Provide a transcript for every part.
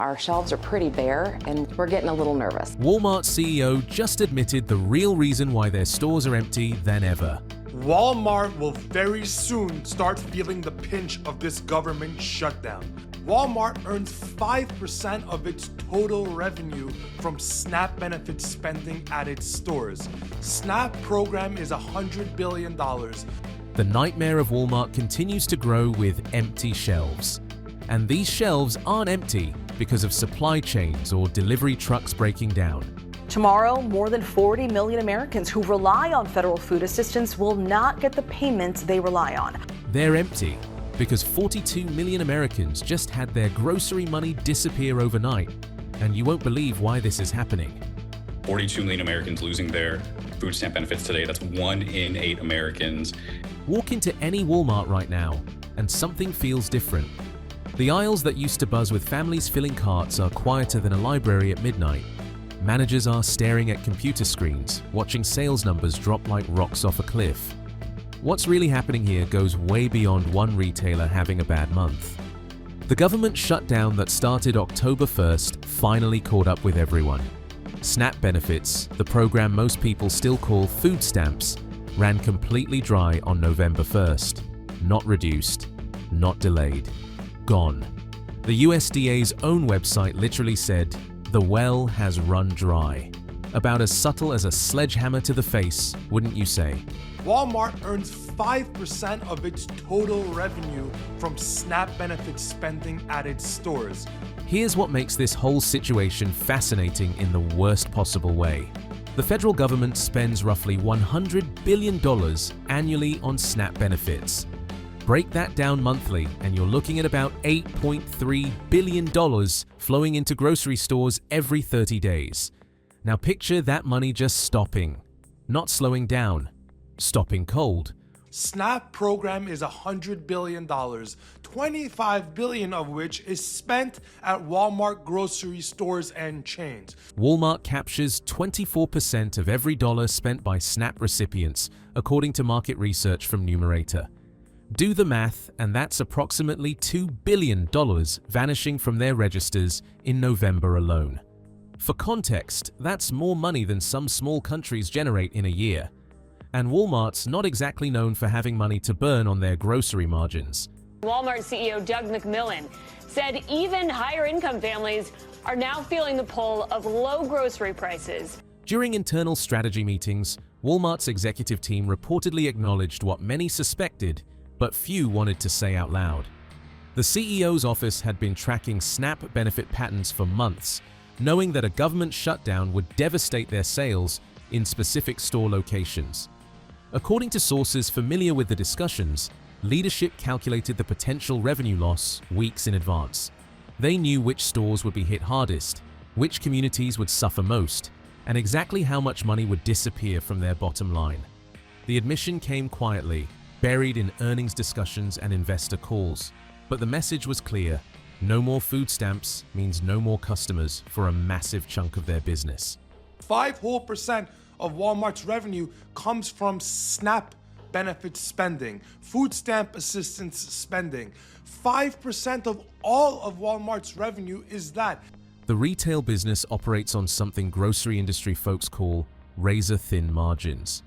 our shelves are pretty bare and we're getting a little nervous. Walmart CEO just admitted the real reason why their stores are empty than ever. Walmart will very soon start feeling the pinch of this government shutdown. Walmart earns 5% of its total revenue from SNAP benefit spending at its stores. SNAP program is $100 billion. The nightmare of Walmart continues to grow with empty shelves. And these shelves aren't empty because of supply chains or delivery trucks breaking down. Tomorrow, more than 40 million Americans who rely on federal food assistance will not get the payments they rely on. They're empty because 42 million Americans just had their grocery money disappear overnight. And you won't believe why this is happening. 42 million Americans losing their food stamp benefits today. That's 1 in 8 Americans. Walk into any Walmart right now and something feels different. The aisles that used to buzz with families filling carts are quieter than a library at midnight. Managers are staring at computer screens, watching sales numbers drop like rocks off a cliff. What's really happening here goes way beyond one retailer having a bad month. The government shutdown that started October 1st finally caught up with everyone. SNAP benefits, the program most people still call food stamps, ran completely dry on November 1st. Not reduced, not delayed. Gone. The USDA's own website literally said, "The well has run dry." About as subtle as a sledgehammer to the face, wouldn't you say? Walmart earns 5% of its total revenue from SNAP benefit spending at its stores. Here's what makes this whole situation fascinating in the worst possible way. The federal government spends roughly $100 billion annually on SNAP benefits. Break that down monthly and you're looking at about $8.3 billion flowing into grocery stores every 30 days. Now picture that money just stopping, not slowing down, stopping cold. SNAP program is $100 billion, $25 billion of which is spent at Walmart grocery stores and chains. Walmart captures 24% of every dollar spent by SNAP recipients, according to market research from Numerator. Do the math, and that's approximately $2 billion vanishing from their registers in November alone. For context, that's more money than some small countries generate in a year. And Walmart's not exactly known for having money to burn on their grocery margins. Walmart CEO Doug McMillon said even higher income families are now feeling the pull of low grocery prices. During internal strategy meetings, Walmart's executive team reportedly acknowledged what many suspected, but few wanted to say out loud. The CEO's office had been tracking SNAP benefit patterns for months, knowing that a government shutdown would devastate their sales in specific store locations. According to sources familiar with the discussions, leadership calculated the potential revenue loss weeks in advance. They knew which stores would be hit hardest, which communities would suffer most, and exactly how much money would disappear from their bottom line. The admission came quietly, buried in earnings discussions and investor calls. But the message was clear. No more food stamps means no more customers for a massive chunk of their business. 5% of Walmart's revenue comes from SNAP benefit spending, food stamp assistance spending. 5% of all of Walmart's revenue is that. The retail business operates on something grocery industry folks call razor-thin margins.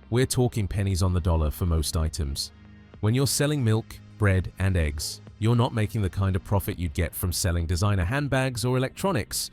We're talking pennies on the dollar for most items. When you're selling milk, bread, and eggs, you're not making the kind of profit you'd get from selling designer handbags or electronics.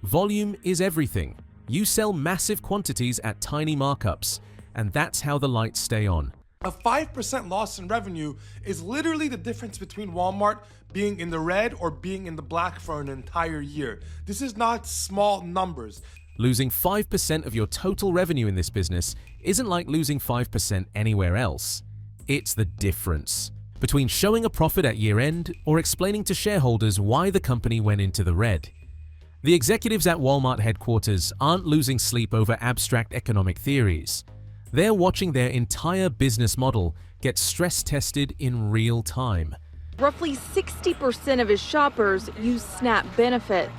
Volume is everything. You sell massive quantities at tiny markups, and that's how the lights stay on. A 5% loss in revenue is literally the difference between Walmart being in the red or being in the black for an entire year. This is not small numbers. Losing 5% of your total revenue in this business isn't like losing 5% anywhere else. It's the difference between showing a profit at year-end or explaining to shareholders why the company went into the red. The executives at Walmart headquarters aren't losing sleep over abstract economic theories. They're watching their entire business model get stress-tested in real time. Roughly 60% of his shoppers use SNAP benefits.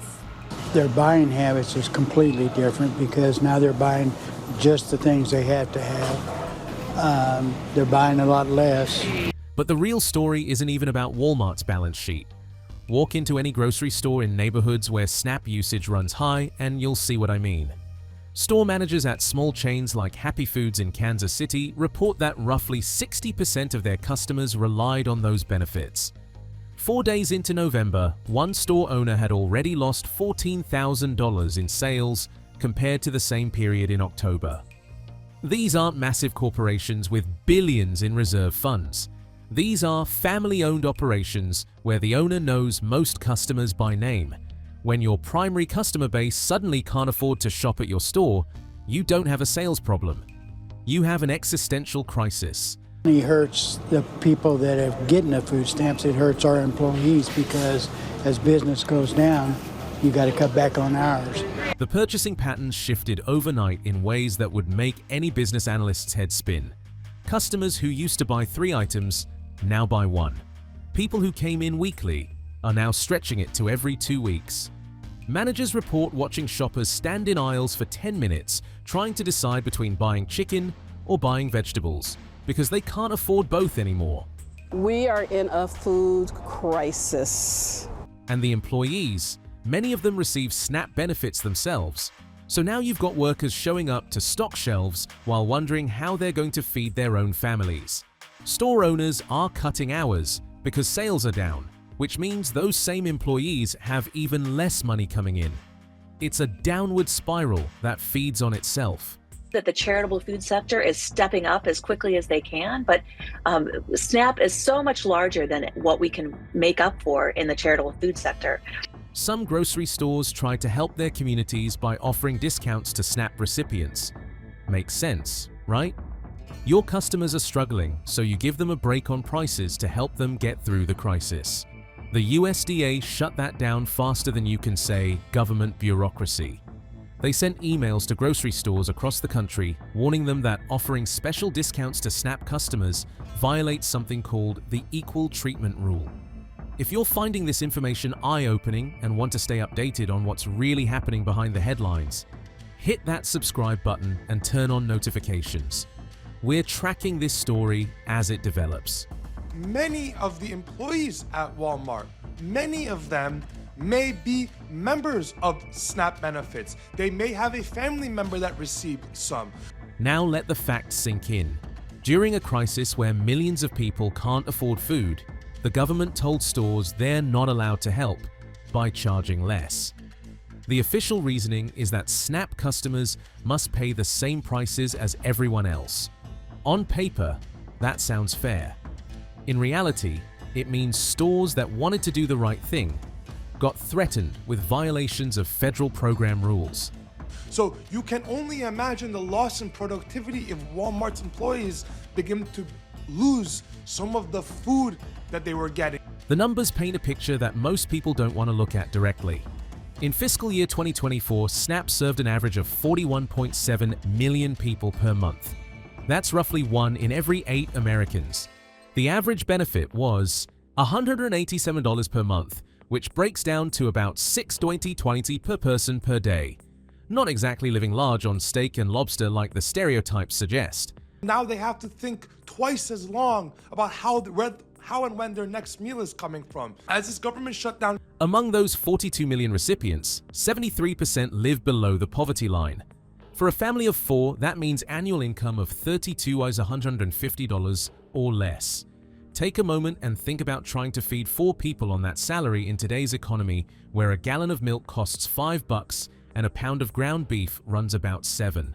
Their buying habits is completely different because now they're buying just the things they have to have. They're buying a lot less. But the real story isn't even about Walmart's balance sheet. Walk into any grocery store in neighborhoods where SNAP usage runs high and you'll see what I mean. Store managers at small chains like Happy Foods in Kansas City report that roughly 60% of their customers relied on those benefits. 4 days into November, one store owner had already lost $14,000 in sales compared to the same period in October. These aren't massive corporations with billions in reserve funds. These are family-owned operations where the owner knows most customers by name. When your primary customer base suddenly can't afford to shop at your store, you don't have a sales problem. You have an existential crisis. It hurts the people that are getting the food stamps. It hurts our employees because as business goes down, you got to cut back on hours. The purchasing patterns shifted overnight in ways that would make any business analyst's head spin. Customers who used to buy 3 items now buy 1. People who came in weekly are now stretching it to every 2 weeks. Managers report watching shoppers stand in aisles for 10 minutes trying to decide between buying chicken or buying vegetables because they can't afford both anymore. We are in a food crisis. And the employees, many of them receive SNAP benefits themselves. So now you've got workers showing up to stock shelves while wondering how they're going to feed their own families. Store owners are cutting hours because sales are down, which means those same employees have even less money coming in. It's a downward spiral that feeds on itself. That the charitable food sector is stepping up as quickly as they can, but SNAP is so much larger than what we can make up for in the charitable food sector. Some grocery stores try to help their communities by offering discounts to SNAP recipients. Makes sense, right? Your customers are struggling, so you give them a break on prices to help them get through the crisis. The USDA shut that down faster than you can say government bureaucracy. They sent emails to grocery stores across the country warning them that offering special discounts to SNAP customers violates something called the Equal Treatment Rule. If you're finding this information eye-opening and want to stay updated on what's really happening behind the headlines, hit that subscribe button and turn on notifications. We're tracking this story as it develops. Many of the employees at Walmart, many of them may be members of SNAP benefits. They may have a family member that received some. Now let the facts sink in. During a crisis where millions of people can't afford food, the government told stores they're not allowed to help by charging less. The official reasoning is that SNAP customers must pay the same prices as everyone else. On paper, that sounds fair. In reality, it means stores that wanted to do the right thing got threatened with violations of federal program rules. So you can only imagine the loss in productivity if Walmart's employees begin to lose some of the food that they were getting. The numbers paint a picture that most people don't want to look at directly. In fiscal year 2024, SNAP served an average of 41.7 million people per month. That's roughly 1 in every 8 Americans. The average benefit was $187 per month, which breaks down to about $6.20 per person per day. Not exactly living large on steak and lobster like the stereotypes suggest. Now they have to think twice as long about how and when their next meal is coming from. As this government shutdown. Among those 42 million recipients, 73% live below the poverty line. For a family of 4, that means annual income of $32,150 or less. Take a moment and think about trying to feed 4 people on that salary in today's economy where a gallon of milk costs $5 and a pound of ground beef runs about $7.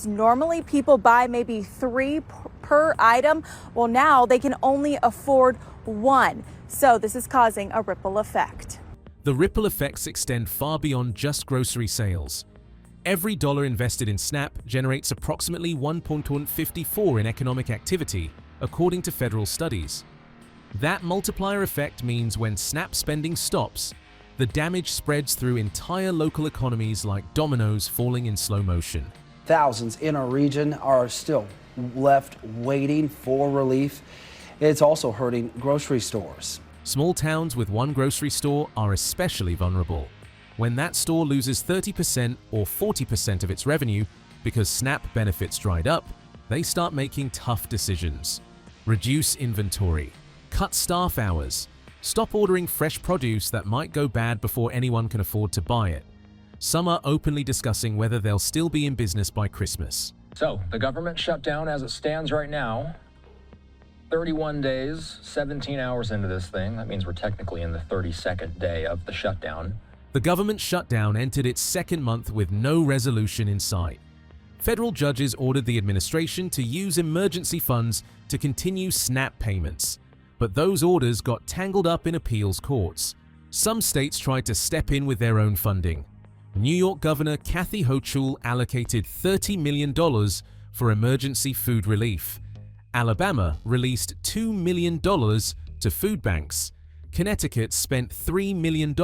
Normally people buy maybe 3 per item. Well, now they can only afford 1. So this is causing a ripple effect. The ripple effects extend far beyond just grocery sales. Every dollar invested in SNAP generates approximately $1.54 in economic activity, according to federal studies. That multiplier effect means when SNAP spending stops, the damage spreads through entire local economies like dominoes falling in slow motion. Thousands in our region are still left waiting for relief. It's also hurting grocery stores. Small towns with 1 grocery store are especially vulnerable. When that store loses 30% or 40% of its revenue because SNAP benefits dried up, they start making tough decisions. Reduce inventory, cut staff hours, Stop ordering fresh produce that might go bad before anyone can afford to buy it. Some are openly discussing whether they'll still be in business by Christmas. So, the government shutdown as it stands right now, 31 days, 17 hours into this thing. That means we're technically in the 32nd day of the shutdown. The government shutdown entered its second month with no resolution in sight. Federal judges ordered the administration to use emergency funds to continue SNAP payments, but those orders got tangled up in appeals courts. Some states tried to step in with their own funding. New York Governor Kathy Hochul allocated $30 million for emergency food relief. Alabama released $2 million to food banks. Connecticut spent $3 million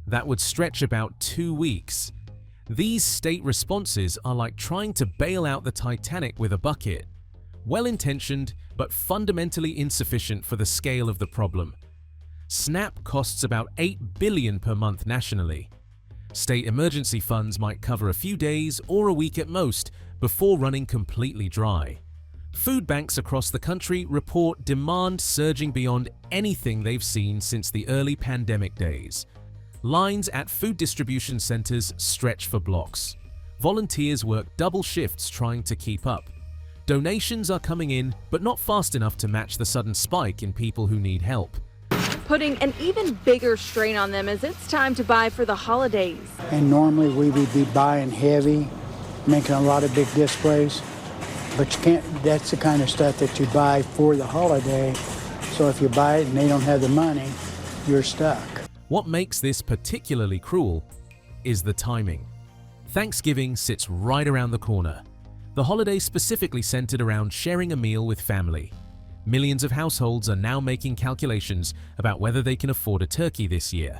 that would stretch about 2 weeks. These state responses are like trying to bail out the Titanic with a bucket. Well-intentioned, but fundamentally insufficient for the scale of the problem. SNAP costs about $8 billion per month nationally. State emergency funds might cover a few days or a week at most before running completely dry. Food banks across the country report demand surging beyond anything they've seen since the early pandemic days. Lines at food distribution centers stretch for blocks. Volunteers work double shifts trying to keep up. Donations are coming in, but not fast enough to match the sudden spike in people who need help. Putting an even bigger strain on them as it's time to buy for the holidays. And normally we would be buying heavy, making a lot of big displays. But you can't, that's the kind of stuff that you buy for the holiday. So if you buy it and they don't have the money, you're stuck. What makes this particularly cruel is the timing. Thanksgiving sits right around the corner. The holiday specifically centered around sharing a meal with family. Millions of households are now making calculations about whether they can afford a turkey this year,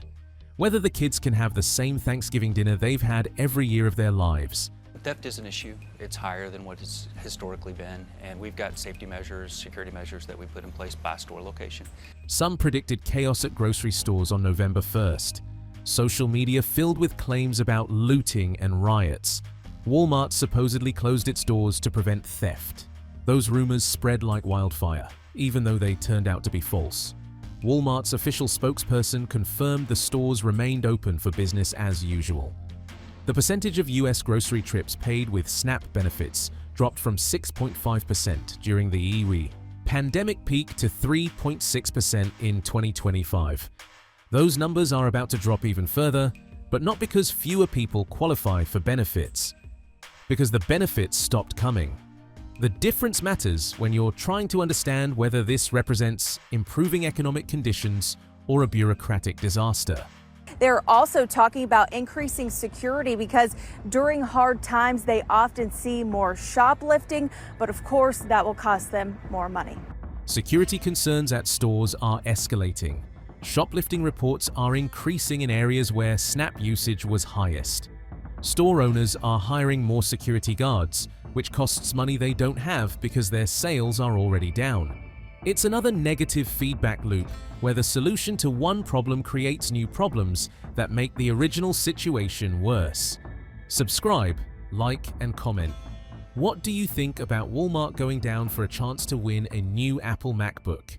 whether the kids can have the same Thanksgiving dinner they've had every year of their lives. Theft is an issue. It's higher than what it's historically been, and we've got safety measures, security measures that we put in place by store location. Some predicted chaos at grocery stores on November 1st. Social media filled with claims about looting and riots. Walmart supposedly closed its doors to prevent theft. Those rumors spread like wildfire, even though they turned out to be false. Walmart's official spokesperson confirmed the stores remained open for business as usual. The percentage of U.S. grocery trips paid with SNAP benefits dropped from 6.5% during the pandemic peak to 3.6% in 2025. Those numbers are about to drop even further, but not because fewer people qualify for benefits, because the benefits stopped coming. The difference matters when you're trying to understand whether this represents improving economic conditions or a bureaucratic disaster. They're also talking about increasing security because during hard times they often see more shoplifting, but of course that will cost them more money. Security concerns at stores are escalating. Shoplifting reports are increasing in areas where SNAP usage was highest. Store owners are hiring more security guards, which costs money they don't have because their sales are already down. It's another negative feedback loop where the solution to one problem creates new problems that make the original situation worse. Subscribe, like, and comment. What do you think about Walmart going down for a chance to win a new Apple MacBook?